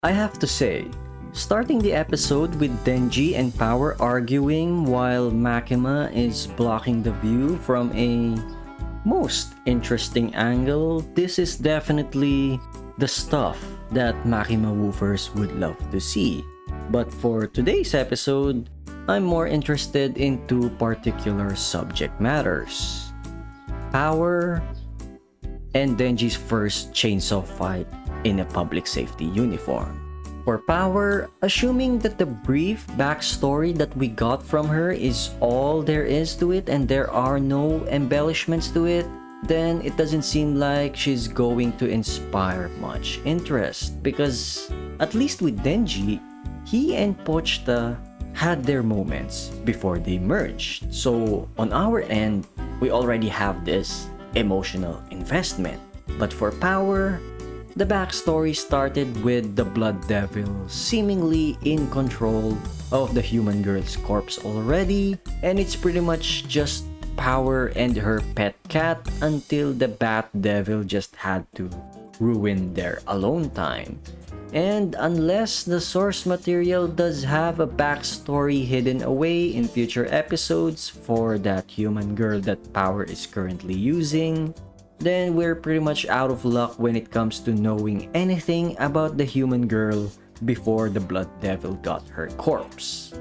I have to say, starting the episode with Denji and Power arguing while Makima is blocking the view from a most interesting angle, this is definitely the stuff that Makima woofers would love to see. But for today's episode, I'm more interested in two particular subject matters: Power and Denji's first chainsaw fight in a public safety uniform. For Power, assuming that the brief backstory that we got from her is all there is to it and there are no embellishments to it, then it doesn't seem like she's going to inspire much interest, because at least with Denji, he and Pochita had their moments before they merged. So on our end, we already have this emotional investment. But for Power, the backstory started with the Blood Devil seemingly in control of the human girl's corpse already, and it's pretty much just Power and her pet cat until the Bat Devil just had to ruin their alone time. And unless the source material does have a backstory hidden away in future episodes for that human girl that Power is currently using, then we're pretty much out of luck when it comes to knowing anything about the human girl before the Blood Devil got her corpse.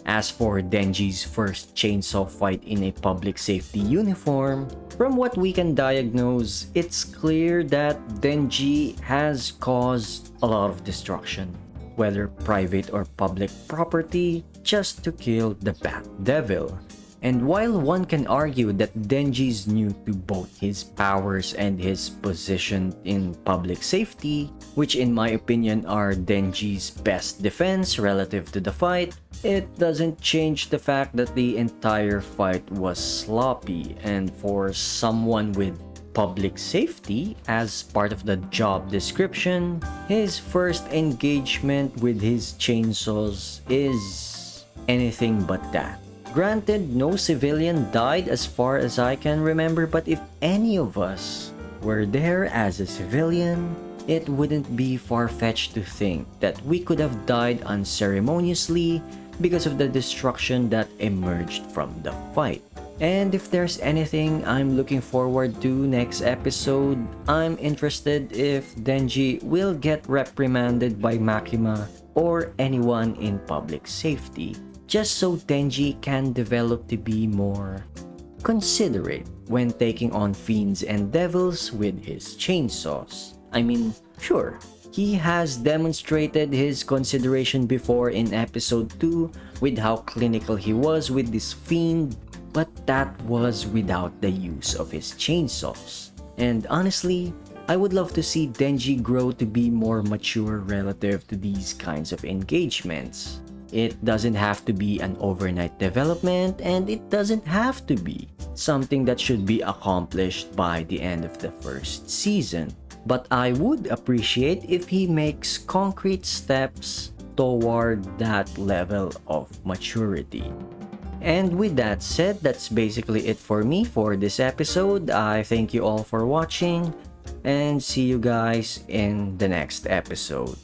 As for Denji's first chainsaw fight in a public safety uniform, from what we can diagnose, it's clear that Denji has caused a lot of destruction, whether private or public property, just to kill the Bat Devil. And while one can argue that Denji's new to both his powers and his position in public safety, which in my opinion are Denji's best defense relative to the fight, it doesn't change the fact that the entire fight was sloppy, and for someone with public safety as part of the job description, his first engagement with his chainsaws is anything but that. Granted, no civilian died as far as I can remember, but if any of us were there as a civilian, it wouldn't be far-fetched to think that we could have died unceremoniously because of the destruction that emerged from the fight. And if there's anything I'm looking forward to next episode, I'm interested if Denji will get reprimanded by Makima or anyone in public safety, just so Denji can develop to be more considerate when taking on fiends and devils with his chainsaws. I mean, sure, he has demonstrated his consideration before in episode 2 with how clinical he was with this fiend, but that was without the use of his chainsaws. And honestly, I would love to see Denji grow to be more mature relative to these kinds of engagements. It doesn't have to be an overnight development, and it doesn't have to be something that should be accomplished by the end of the first season. But I would appreciate if he makes concrete steps toward that level of maturity. And with that said, that's basically it for me for this episode. I thank you all for watching, and see you guys in the next episode.